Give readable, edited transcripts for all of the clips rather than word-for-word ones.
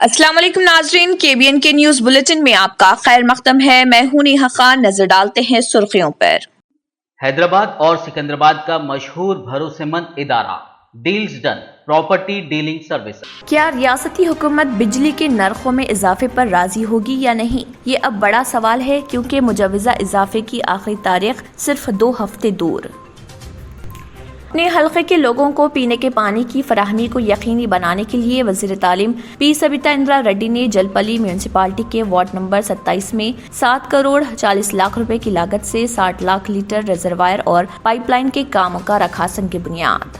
अस्सलाम वालेकुम नाजरीन, KBN के न्यूज बुलेटिन में आपका खैर मकदम है। मैं हूं नेहा खान। नजर डालते हैं सुर्खियों पर। हैदराबाद और सिकंदराबाद का मशहूर भरोसेमंद इदारा deals done property dealing service. क्या रियासती हुकूमत बिजली के नरखों में इजाफे पर राजी होगी या नहीं, ये अब बड़ा सवाल है, क्योंकि मुजव्वज़ा इजाफे की आखिरी तारीख सिर्फ 2 हफ्ते दूर। अपने हल्के के लोगों को पीने के पानी की फराहमी को यकीनी बनाने के लिए वज़ीर तालीम पी सबिता इंदिरा रेड्डी ने जलपली म्यूनसिपालिटी के वार्ड नंबर 27 में 7 करोड़ 40 लाख रुपए की लागत से 60 लाख लीटर रिजर्वायर और पाइपलाइन के कामों का रखा संग बुनियाद।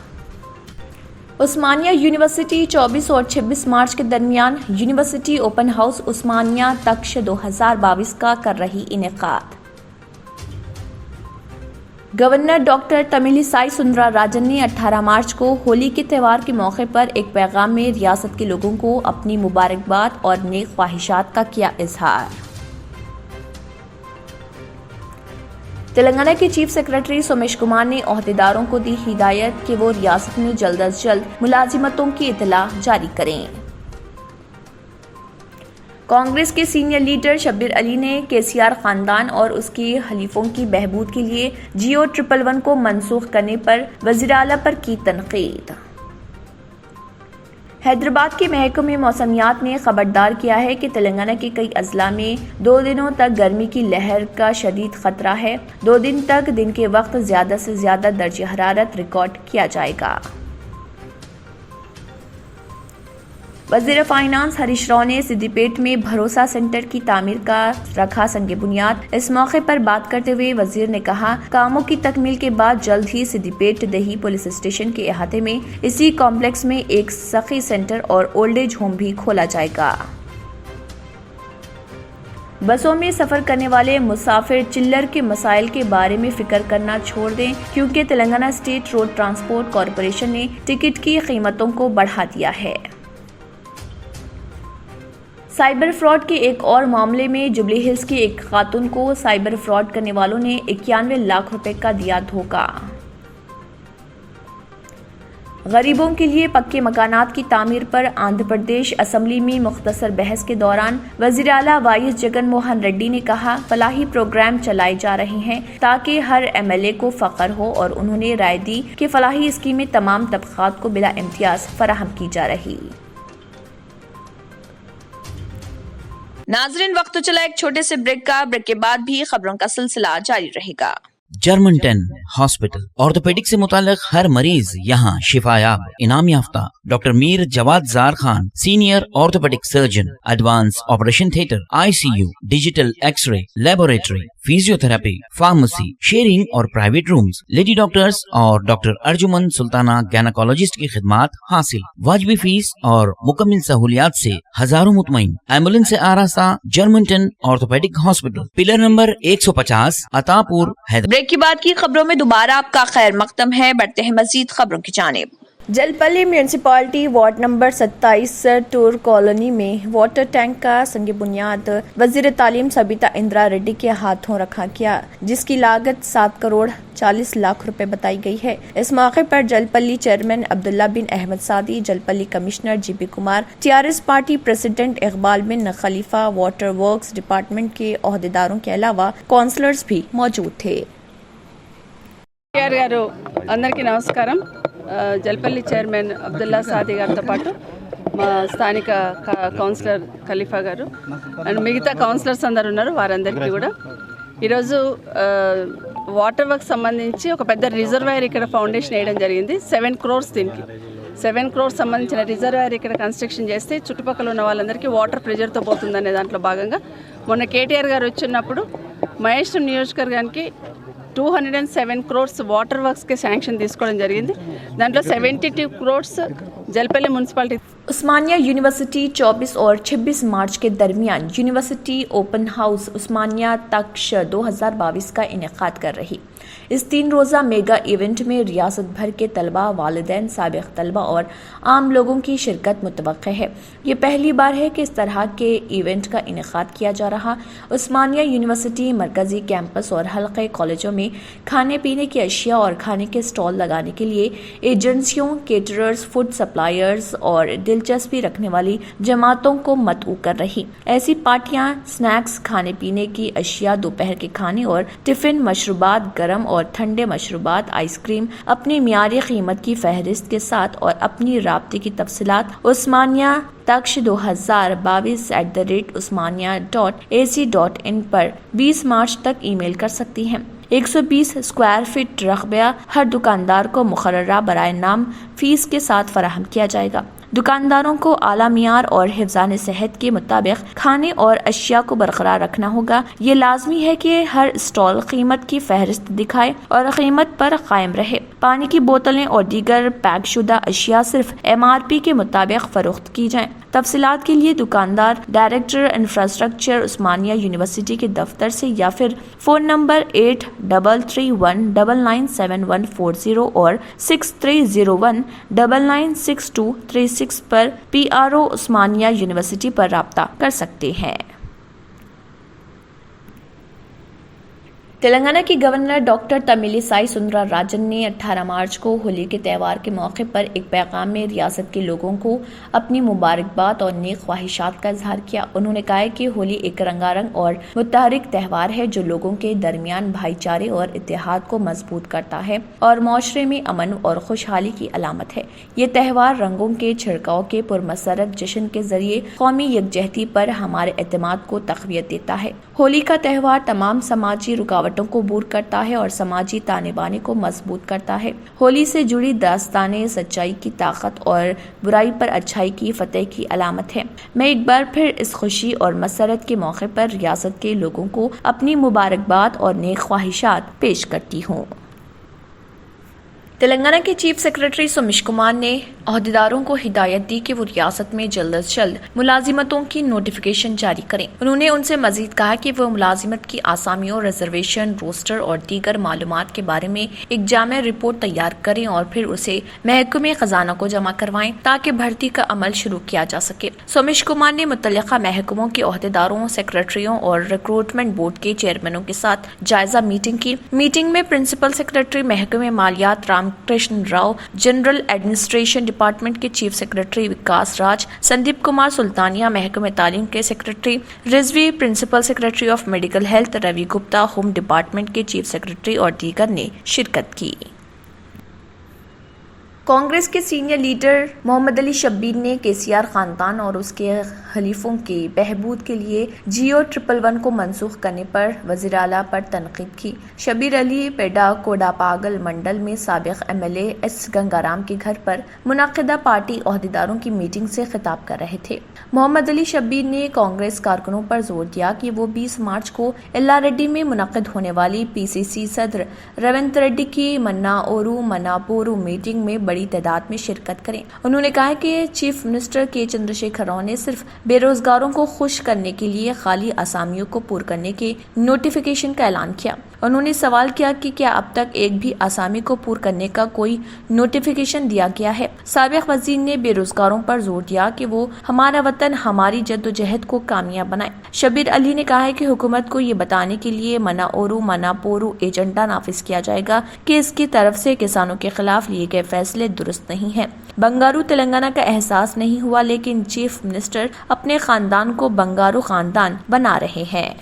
उस्मानिया यूनिवर्सिटी 24 और 26 मार्च के दरमियान यूनिवर्सिटी ओपन हाउस उस्मानिया तक्ष 2022 का कर रही इनेकाद। गवर्नर डॉक्टर तमिलिसाई सुंदरराजन ने 18 मार्च को होली के त्यौहार के मौके पर एक पैगाम में रियासत के लोगों को अपनी मुबारकबाद और नेक ख्वाहिशात का किया इजहार। तेलंगाना के चीफ सेक्रेटरी सोमेश कुमार ने ओहदेदारों को दी हिदायत कि वो रियासत में जल्द अज जल्द मुलाजिमतों की इतला जारी करें। कांग्रेस के सीनियर लीडर शब्बीर अली ने केसीआर खानदान और उसके हलीफों की बहबूद के लिए जियो 111 को मनसूख करने पर वज़ीर आला पर की तनकीद। हैदराबाद के महकमे मौसमियात ने खबरदार किया है कि तेलंगाना के कई अजला में 2 दिनों तक गर्मी की लहर का शदीद खतरा है। 2 दिन तक दिन के वक्त ज्यादा से ज्यादा दर्जे हरारत रिकॉर्ड किया जाएगा। वज़ीर फाइनेंस हरीश राव ने सिद्दीपेट में भरोसा सेंटर की तामीर का रखा संग बुनियाद। इस मौके पर बात करते हुए वज़ीर ने कहा, कामों की तकमील के बाद जल्द ही सिद्दीपेट दही पुलिस स्टेशन के अहाते में इसी कॉम्प्लेक्स में एक सखी सेंटर और ओल्ड एज होम भी खोला जाएगा। बसों में सफर करने वाले मुसाफिर चिल्लर के मसाइल के बारे में फिक्र करना छोड़ दें, क्योंकि Telangana state road transport corporation ने टिकट की कीमतों को बढ़ा दिया है। साइबर फ्रॉड के एक और मामले में जुबली हिल्स की एक खातून को साइबर फ्रॉड करने वालों ने 91 लाख रुपए का दिया धोखा। गरीबों के लिए पक्के मकानात की तामीर पर आंध्र प्रदेश असेंबली में मुख्तसर बहस के दौरान वज़ीर आला वाईएस जगन मोहन रेड्डी ने कहा, फलाही प्रोग्राम चलाए जा रहे हैं ताकि हर MLA को फख्र हो, और उन्होंने राय दी कि फलाही स्कीमें तमाम तबकात को बिला इम्तियाज फराहम की जा रही। नाजरीन, वक्त तो चला एक छोटे से ब्रेक का। ब्रेक के बाद भी खबरों का सिलसिला जारी रहेगा। जर्मनटन हॉस्पिटल ऑर्थोपेडिक से मुताल्लिक हर मरीज यहाँ शिफायाब। इनाम याफ्ता doctor Mir Jawad Zar Khan, senior orthopaedic surgeon, advance operation theatre, ICU, digital X ray, laboratory, physiotherapy, pharmacy, sharing और प्राइवेट रूम्स, लेडी डॉक्टर्स और डॉक्टर अर्जुमन सुल्ताना गैनाकोलॉजिस्ट की खिदमात हासिल। वाजबी फीस और मुकम्मल सहूलियात से हजारों मुतमईन। एम्बुलेंस से आरास्ता Germanton orthopaedic hospital, pillar number 150, Attapur, Hyderabad. Break के बाद की खबरों में दोबारा आपका खैर मकदम है। बढ़ते हैं मजीद खबरों की जानिब। जलपली म्यूनसिपालिटी वार्ड नंबर 27 टूर कॉलोनी में वाटर टैंक का संग बुनियाद वज़ीर तालीम सबिता इंदिरा रेड्डी के हाथों रखा गया, जिसकी लागत 7 करोड़ 40 लाख रुपए बताई गई है। इस मौके पर Jalpally chairman Abdullah bin Ahmed Saadi, Jalpally commissioner GP Kumar, TRS party president Iqbal bin Khalifa, water works department के ओहदेदारों के अलावा काउंसलर्स भी मौजूद थे। అందరికీ నమస్కారం। జల్పల్లి చైర్మన్ అబ్దుల్లా సాది గారితో పాటు మా స్థానిక కౌన్సిలర్ ఖలీఫా గారు అండ్ మిగతా కౌన్సిలర్స్ అందరు ఉన్నారు, వారందరికీ కూడా ఈరోజు వాటర్ వర్క్ సంబంధించి ఒక పెద్ద రిజర్వాయర్ ఇక్కడ ఫౌండేషన్ వేయడం జరిగింది। 7 crores దీనికి 7 crores సంబంధించిన రిజర్వాయర్ ఇక్కడ కన్స్ట్రక్షన్ చేస్తే చుట్టుపక్కల ఉన్న వాళ్ళందరికీ వాటర్ ప్రెజర్తో పోతుందనే దాంట్లో భాగంగా మొన్న KTR గారు వచ్చినప్పుడు మహేశ్వరం నియోజకవర్గానికి 207 crores వాటర్ వర్క్స్ के శాంక్షన్ తీసుకోవడం జరిగింది। దాంట్లో 72 crores जलपली म्यूनसिपालिटी। उस्मानिया यूनिवर्सिटी 24 और 26 मार्च के दरमियान यूनिवर्सिटी ओपन हाउस उस्मानिया तक्ष 2022 का इनेकाद कर रही। इस 3 रोज़ा मेगा इवेंट में रियासत भर के तलबा, वालिदैन, साबिक तलबा और आम लोगों की शिरकत मुतवक्के है। ये पहली बार है कि इस तरह के इवेंट का इनेकाद किया जा रहा। उस्मानिया यूनिवर्सिटी मरकजी कैंपस और हल्के कॉलेजों में खाने पीने की अशिया और खाने के स्टॉल लगाने के लिए एजेंसियों, केटरर्स, फूड सप्लायर्स और दिलचस्पी रखने वाली जमातों को मदऊ कर रही। ऐसी पार्टियां, स्नैक्स, खाने पीने की अशिया, दोपहर के खाने और टिफिन, मशरूबात, गरम और ठंडे मशरूबात, आइसक्रीम अपनी मियारी कीमत की फहरिस्त के साथ और अपनी राब्ते की तफसीलात उस्मानिया तक्ष 2022@usmania.ac.in पर 20 मार्च तक ईमेल कर सकती हैं। 120 स्क्वायर फीट रकबा हर दुकानदार को मुकर्ररा बराए नाम फीस के साथ फराहम किया जाएगा। दुकानदारों को आला मियार और हिफ्ज़ान सेहत के मुताबिक खाने और अशिया को बरकरार रखना होगा। ये लाजमी है कि हर स्टॉल कीमत की फहरिस्त दिखाए और कीमत पर कायम रहे। पानी की बोतलें और दीगर पैक शुदा अशिया सिर्फ MRP के मुताबिक फरोख्त की जाएं। तफसीलात के लिए दुकानदार डायरेक्टर इंफ्रास्ट्रक्चर उस्मानिया यूनिवर्सिटी के दफ्तर से या फिर फ़ोन नंबर 8331997140 और 6301996236 पर PRO उस्मानिया यूनिवर्सिटी पर राब्ता कर सकते हैं। तेलंगाना की गवर्नर डॉक्टर तमिलिसाई सुंदरराजन ने 18 मार्च को होली के त्यौहार के मौके पर एक पैगाम में रियासत के लोगों को अपनी मुबारकबाद और नेक ख्वाहिशात का इजहार किया। उन्होंने कहा कि होली एक रंगारंग और मुतहरिक त्यौहार है जो लोगों के दरमियान भाईचारे और इत्तेहाद को मजबूत करता है और माशरे में अमन और खुशहाली की अलामत है। ये त्यौहार रंगों के छिड़काव के पुरमसरत जश्न के जरिए कौमी यकजहती पर हमारे एतमाद को तक़वियत देता है। होली का त्यौहार तमाम समाजी रुकावटों को दूर करता है और समाजी ताने बाने को मजबूत करता है। होली से जुड़ी दास्तानें सच्चाई की ताकत और बुराई पर अच्छाई की फतेह की अलामत है। मैं एक बार फिर इस खुशी और मसरत के मौके पर रियासत के लोगों को अपनी मुबारकबाद और नेक ख्वाहिशात पेश करती हूँ। तेलंगाना के चीफ सेक्रेटरी सोमेश कुमार ने अहदेदारों को हिदायत दी कि वो रियासत में जल्द अज जल्द मुलाजिमतों की नोटिफिकेशन जारी करें। उन्होंने उनसे मजीद कहा कि वो मुलाजिमत की आसामियों, रिजर्वेशन, रोस्टर और दीगर मालूमात के बारे में एक जामे रिपोर्ट तैयार करें और फिर उसे महकमे खजाना को जमा करवाएं ताकि भर्ती का अमल शुरू किया जा सके। सोमेश कुमार ने मुतल्लिका महकमों के अहदेदारों, सेक्रेटरियों और रिक्रूटमेंट बोर्ड के चेयरमैनों के साथ जायजा मीटिंग की। मीटिंग में प्रिंसिपल सेक्रेटरी महकमे मालियात Ramakrishna Rao, general administration department के चीफ सेक्रेटरी विकास राज, संदीप कुमार सुल्तानिया महकमे तालीम के secretary, Rizvi principal secretary of medical health Ravi Gupta, home department के चीफ सेक्रेटरी और दीगर ने शिरकत की। कांग्रेस के सीनियर लीडर मोहम्मद अली शब्बीर ने केसीआर खानदान और उसके खलीफों के बहबूद के लिए जियो 111 को मनसूख करने पर वज़ीर आला पर तनकीद की। शब्बीर अली पेडा कोडापागल मंडल में साबिक MLA एस गंगाराम के घर पर मुनक़िदा पार्टी अहदेदारों की मीटिंग से खिताब कर रहे थे। मोहम्मद अली शब्बीर ने कांग्रेस कारकुनों पर जोर दिया कि वो 20 मार्च को एल्लारेड्डी में मुनक़िद होने वाली PCC सदर रेवंत रेड्डी की मन्नाओरू मनापोरू मीटिंग में बड़ी तादाद में शिरकत करें। उन्होंने कहा कि चीफ मिनिस्टर के चंद्रशेखर राव ने सिर्फ बेरोजगारों को खुश करने के लिए खाली आसामियों को पूरा करने के नोटिफिकेशन का ऐलान किया। उन्होंने सवाल किया कि क्या अब तक एक भी आसामी को पूरा करने का कोई नोटिफिकेशन दिया गया है। साबिक वजीर ने बेरोजगारों पर जोर दिया कि वो हमारा वतन, हमारी जद्दोजहद को कामयाब बनाए। शब्बीर अली ने कहा है कि हुकूमत को ये बताने के लिए मनाओरू मनापोरू एजेंडा नाफिज किया जाएगा कि इसकी तरफ से किसानों के खिलाफ लिए गए फैसले दुरुस्त नहीं है। बंगारू तेलंगाना का एहसास नहीं हुआ, लेकिन चीफ मिनिस्टर अपने खानदान को बंगारू खानदान बना रहे हैं।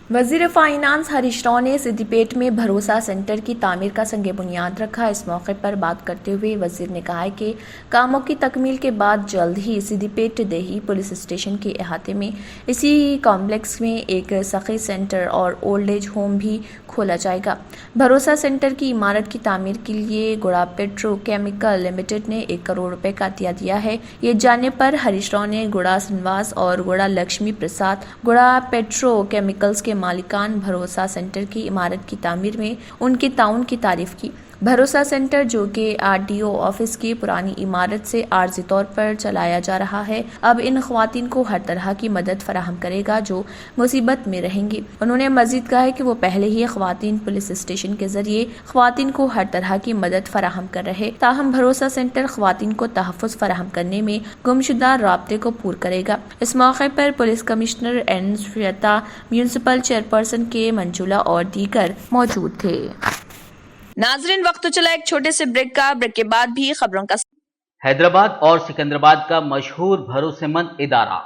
वजीर फाइनेंस हरीश राव ने सिद्दीपेट में भरोसा सेंटर की तामीर का संग बुनियाद रखा। इस मौके पर बात करते हुए वजीर ने कहा कि कामों की तकमील के बाद जल्द ही सिद्दीपेट देही पुलिस स्टेशन के अहाते में इसी कॉम्प्लेक्स में एक सखी सेंटर और ओल्ड एज होम भी खोला जाएगा। भरोसा सेंटर की इमारत की तामीर के लिए गुड़ा पेट्रोकेमिकल लिमिटेड ने 1 करोड़ रुपए का अतिया दिया है। ये जानने पर हरीश राव ने गुड़ा श्रीनिवास और गुड़ा लक्ष्मी प्रसाद गुड़ा पेट्रोकेमिकल्स के मालिकान भरोसा सेंटर की इमारत की तामीर में उनके ताउन की तारीफ की। بھروسہ سینٹر جو کہ RDO آفس کی پرانی عمارت سے عارضی طور پر چلایا جا رہا ہے اب ان خواتین کو ہر طرح کی مدد فراہم کرے گا جو مصیبت میں رہیں گی۔ انہوں نے مزید کہا ہے کہ وہ پہلے ہی خواتین پولیس اسٹیشن کے ذریعے خواتین کو ہر طرح کی مدد فراہم کر رہے، تاہم بھروسہ سینٹر خواتین کو تحفظ فراہم کرنے میں گمشدہ رابطے کو پور کرے گا۔ اس موقع پر police commissioner N Shweta, municipal chairperson K Manjula اور دیگر موجود تھے۔ नाजरीन वक्त तो चला एक छोटे से ब्रेक का, ब्रेक के बाद भी खबरों का हैदराबाद और सिकंदराबाद का मशहूर भरोसेमंद इदारा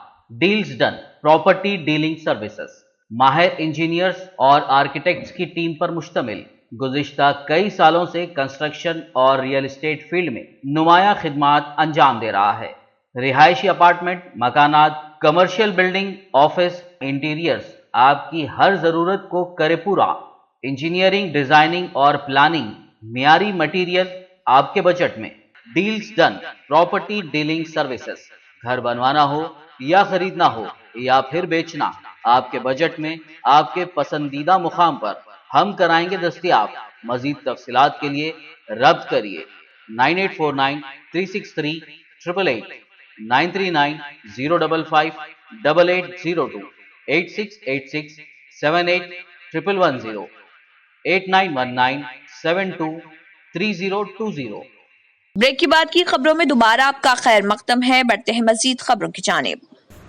deals done property dealing services माहिर इंजीनियर्स और आर्किटेक्ट्स की टीम पर मुश्तमिल गुज़िश्ता कई सालों से कंस्ट्रक्शन और रियल एस्टेट फील्ड में नुमाया खिदमात अंजाम दे रहा है। रिहायशी अपार्टमेंट, मकानात, कमर्शियल बिल्डिंग, ऑफिस, इंटीरियर्स आपकी हर जरूरत को करे पूरा। इंजीनियरिंग, डिजाइनिंग और प्लानिंग, मियारी मटेरियल आपके बजट में। Deals done property dealing services, घर बनवाना हो या खरीदना हो या फिर बेचना, आपके बजट में आपके पसंदीदा मुकाम पर हम कराएंगे दस्तयाब। मजीद तफसीलात के लिए रब्त करिए 9849-363-888, 939-055-8802, 8686-78-11110, 8919-723020। ब्रेक के बाद की खबरों में दोबारा आपका खैर मकदम है। बढ़ते हैं मजीद खबरों की जानिब।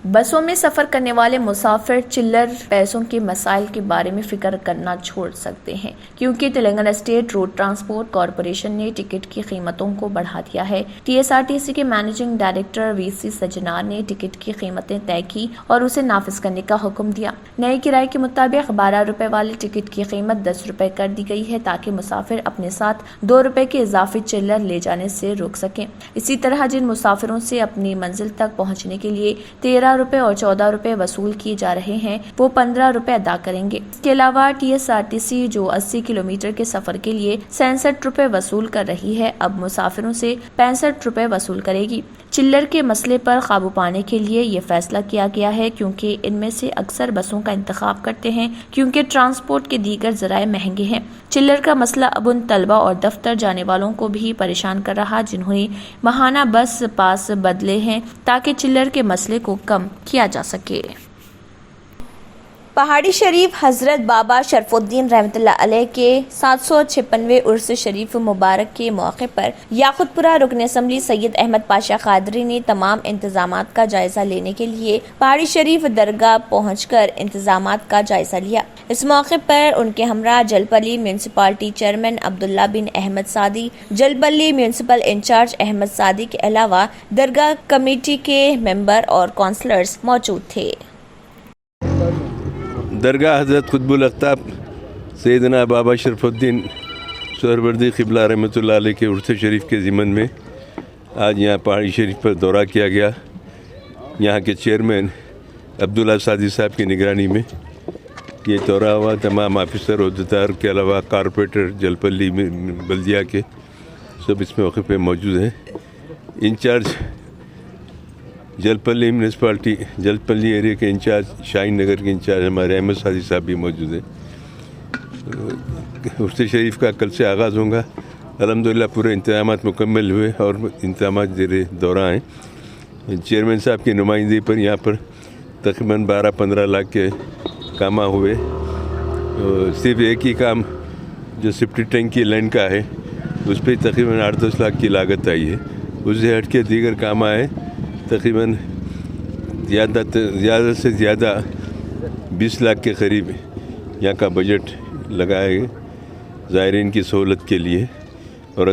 बसों में सफ़र करने वाले मुसाफिर चिल्लर पैसों के मसाइल के बारे में फिक्र करना छोड़ सकते हैं, क्योंकि Telangana state road transport corporation ने टिकट की कीमतों को बढ़ा दिया है। TSRTC के मैनेजिंग डायरेक्टर VC सज्जनार ने टिकट की कीमतें तय की और उसे नाफिज करने का हुक्म दिया। नए किराए के मुताबिक 12 रुपए वाले टिकट की कीमत 10 रुपए कर दी गई है, ताकि मुसाफिर अपने साथ 2 रुपए के इजाफी चिल्लर ले जाने से रोक सकें। इसी तरह जिन मुसाफिरों से अपनी मंजिल तक पहुँचने के लिए 13 रुपए और 14 रुपए वसूल किए जा रहे हैं, वो 15 रुपए अदा करेंगे। इसके अलावा TSRTC जो 80 किलोमीटर के सफर के लिए 67 रुपए वसूल कर रही है, अब मुसाफिरों से 65 रुपए वसूल करेगी। चिल्लर के मसले पर काबू पाने के लिए ये फैसला किया गया है, क्योंकि इनमें से अक्सर बसों का इंतखाब करते हैं, क्योंकि ट्रांसपोर्ट के दीगर जराए महंगे हैं। चिल्लर का मसला अब उन तलबा और दफ्तर जाने वालों को भी परेशान कर रहा जिन्होंने माहाना बस पास बदले हैं, ताकि चिल्लर के मसले को कम किया जा सके। पहाड़ी शरीफ हजरत बाबा शरफुद्दीन रहमतुल्लाह अलैह के 756वें उर्स शरीफ मुबारक के मौके पर याकुतपुरा रुकन असम्बली सैयद अहमद पाशा कादरी ने तमाम इंतजामात का जायजा लेने के लिए पहाड़ी शरीफ दरगाह पहुंचकर इंतजामात का जायजा लिया। इस मौके पर उनके हमरा जलपल्ली म्यूनसिपालिटी चेयरमैन अब्दुल्ला बिन अहमद सादी, जलपल्ली म्यूनसिपल इंचार्ज अहमद सादी के अलावा दरगाह कमेटी के मेंबर और काउंसलर्स मौजूद थे। दरगाह हज़रत कुतुबुल अख्ताब सैयदना बाबा शरफुद्दीन सुहरवर्दी क़िबला रहमतुल्लाह अलैह के उर्स शरीफ के ज़िमन में आज यहाँ पहाड़ी शरीफ पर दौरा किया गया। यहाँ के चेयरमैन अब्दुल्ला सादी साहब की निगरानी में ये दौरा हुआ। तमाम ऑफिसर अहदेदार के अलावा कारपोरेटर जलपल्ली में बल्दिया के सब इस मौके पर मौजूद हैं। Incharge Jalpally municipality Jalpally area के इंचार्ज, शाहीन नगर के इंचार्ज हमारे अहमद सादी साहब भी मौजूद हैं। उर्स शरीफ का कल से आगाज़ होगा। अल्हम्दुलिल्लाह पूरे इंतजामात मुकम्मल हुए और इंतजामात ज़ेरे दौरा हैं। चेयरमैन साहब की नुमाइंदगी पर यहाँ पर तकरीबन 12-15 लाख के काम हुए। सिर्फ एक ही काम जो सिफ्टी टैंक की लाइन का है उस पर तकरीबन 8-10 लाख की लागत आई है। उससे हट के दीगर काम आए तकरीबन ज़्यादा से ज़्यादा 20 लाख के करीब यहाँ का बजट लगाया है ज़ायरीन की सहूलत के लिए। और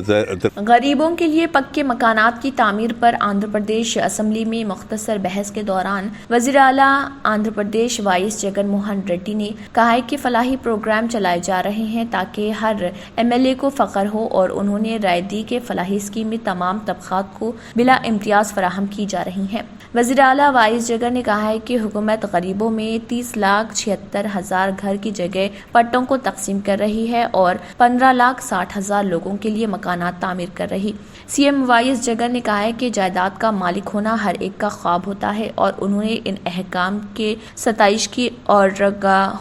गरीबों के लिए पक्के मकानात की तामीर पर आंध्र प्रदेश असम्बली में मुख्तसर बहस के दौरान वज़ीर आला आंध्र प्रदेश वाइस जगन मोहन रेड्डी ने कहा है कि फलाही प्रोग्राम चलाए जा रहे हैं ताकि हर MLA को फ़ख्र हो, और उन्होंने राय दी कि फलाही स्कीमें तमाम तबक़ात को बिला इम्तियाज़ फराहम की जा रही हैं। वज़ीर आला वाइस जगर ने कहा है कि हुकूमत गरीबों में 30,76,000 घर की जगह पट्टों को तकसीम कर रही है और 15,60,000 लोगों के लिए मकानात तामीर कर रही। सीएम वाइस जगर ने कहा है कि जायदाद का मालिक होना हर एक का ख्वाब होता है और उन्होंने इन अहकाम के सताइश की और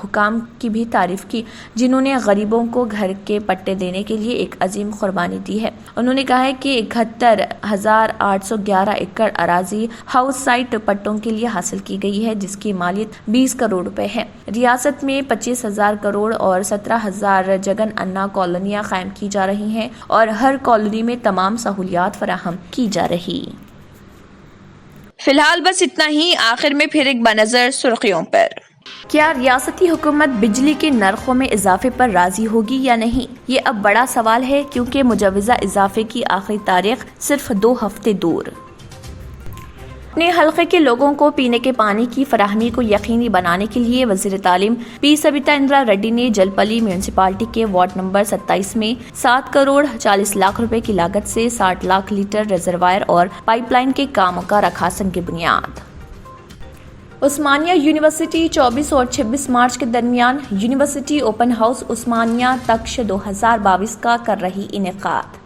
हुकाम की भी तारीफ की जिन्होंने गरीबों को घर के पट्टे देने के लिए एक अजीम कुर्बानी दी है। उन्होंने कहा है कि 71,811 एकड़ अराजी हाउस साइट पट्टों के लिए हासिल की गई है जिसकी मालियत 20 करोड़ रुपए है। रियासत में 25,000 करोड़ और 17,000 जगन अन्ना कॉलोनियां कायम की जा रही हैं और हर कॉलोनी में तमाम सहूलियात फराहम की जा रही। फिलहाल बस इतना ही। आखिर में फिर एक बनज़र सुर्खियों पर। क्या रियासती हुकूमत बिजली के नरखों में इजाफे पर राजी होगी या नहीं, ये अब बड़ा सवाल है क्योंकि मुजव्वज़ा इजाफे की आखिरी तारीख सिर्फ 2 हफ्ते दूर। अपने हल्के के लोगों को पीने के पानी की फराहमी को यकीनी बनाने के लिए वज़ीर तालीम पी सविता इंदिरा रेड्डी ने जलपली म्यूनसिपालिटी के वार्ड नंबर 27 में 7 करोड़ 40 लाख रुपए की लागत से 60 लाख लीटर रिजर्वायर और पाइपलाइन के कामों का रखा संग बुनियाद। उस्मानिया यूनिवर्सिटी 24 और 26 मार्च के दरमियान यूनिवर्सिटी ओपन हाउस उस्मानिया तक्ष 2022 का कर रही इनेकाद।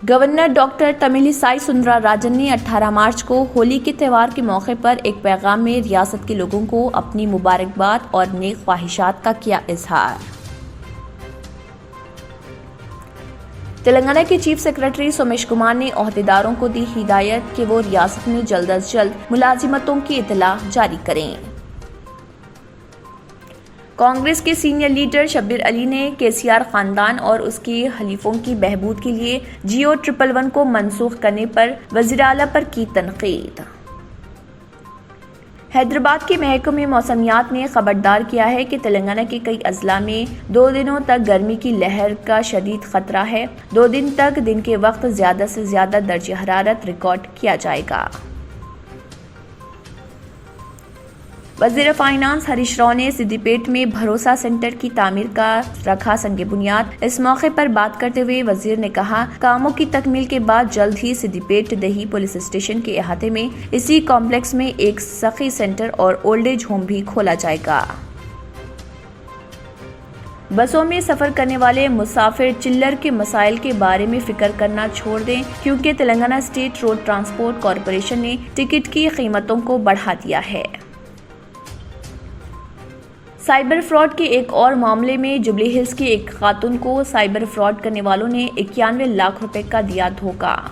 गवर्नर डॉक्टर तमिलिसाई सुंदरराजन ने 18 मार्च को होली के त्यौहार के मौके पर एक पैगाम में रियासत के लोगों को अपनी मुबारकबाद और नेक ख्वाहिशात का किया इजहार। तेलंगाना के चीफ सेक्रेटरी सोमेश कुमार ने ओहदेदारों को दी हिदायत कि वो रियासत में जल्द अज जल्द मुलाजिमतों की इतला जारी करें। कांग्रेस के सीनियर लीडर शब्बीर अली ने केसीआर खानदान और उसके हलीफों की बहबूद के लिए जियो 111 को मनसूख करने पर वज़ीर आला पर की तनकीद। हैदराबाद के महकमे मौसमियात ने खबरदार किया है कि तेलंगाना के कई अजला में 2 दिनों तक गर्मी की लहर का शदीद खतरा है। 2 दिन तक दिन के वक्त ज्यादा से ज्यादा दर्जे हरारत रिकॉर्ड किया जाएगा। वज़ीर फाइनेंस हरीश राव ने सिद्दीपेट में भरोसा सेंटर की तामीर का रखा संग बुनियाद। इस मौके पर बात करते हुए वज़ीर ने कहा, कामों की तकमील के बाद जल्द ही सिद्दीपेट दही पुलिस स्टेशन के अहाते में इसी कॉम्प्लेक्स में एक सखी सेंटर और ओल्ड एज होम भी खोला जाएगा। बसों में सफर करने वाले मुसाफिर चिल्लर के मसाइल के बारे में फिक्र करना छोड़ दें क्योंकि Telangana state road transport corporation ने टिकट की कीमतों को बढ़ा दिया है। साइबर फ्रॉड के एक और मामले में जुबली हिल्स की एक खातून को साइबर फ्रॉड करने वालों ने 91 लाख रुपए का दिया धोखा।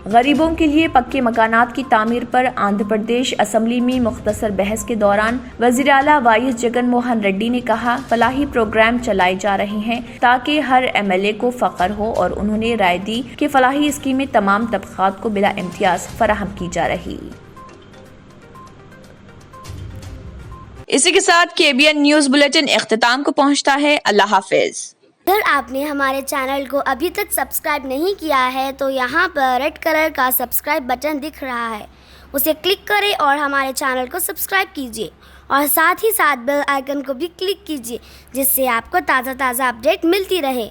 गरीबों के लिए पक्के मकानात की तामीर पर आंध्र प्रदेश असेंबली में मुख्तसर बहस के दौरान वज़ीर आला वाइएस जगन मोहन रेड्डी ने कहा, फलाही प्रोग्राम चलाए जा रहे हैं ताकि हर MLA को फख्र हो और उन्होंने राय दी कि फलाही स्कीमें तमाम तबकात को बिला इम्तियाज फराहम की जा रही। इसी के साथ KBN न्यूज़ बुलेटिन इख्तिताम को पहुंचता है। अल्लाह हाफिज। अगर आपने हमारे चैनल को अभी तक सब्सक्राइब नहीं किया है तो यहाँ पर रेड कलर का सब्सक्राइब बटन दिख रहा है, उसे क्लिक करें और हमारे चैनल को सब्सक्राइब कीजिए और साथ ही साथ बेल आइकन को भी क्लिक कीजिए जिससे आपको ताज़ा अपडेट मिलती रहे।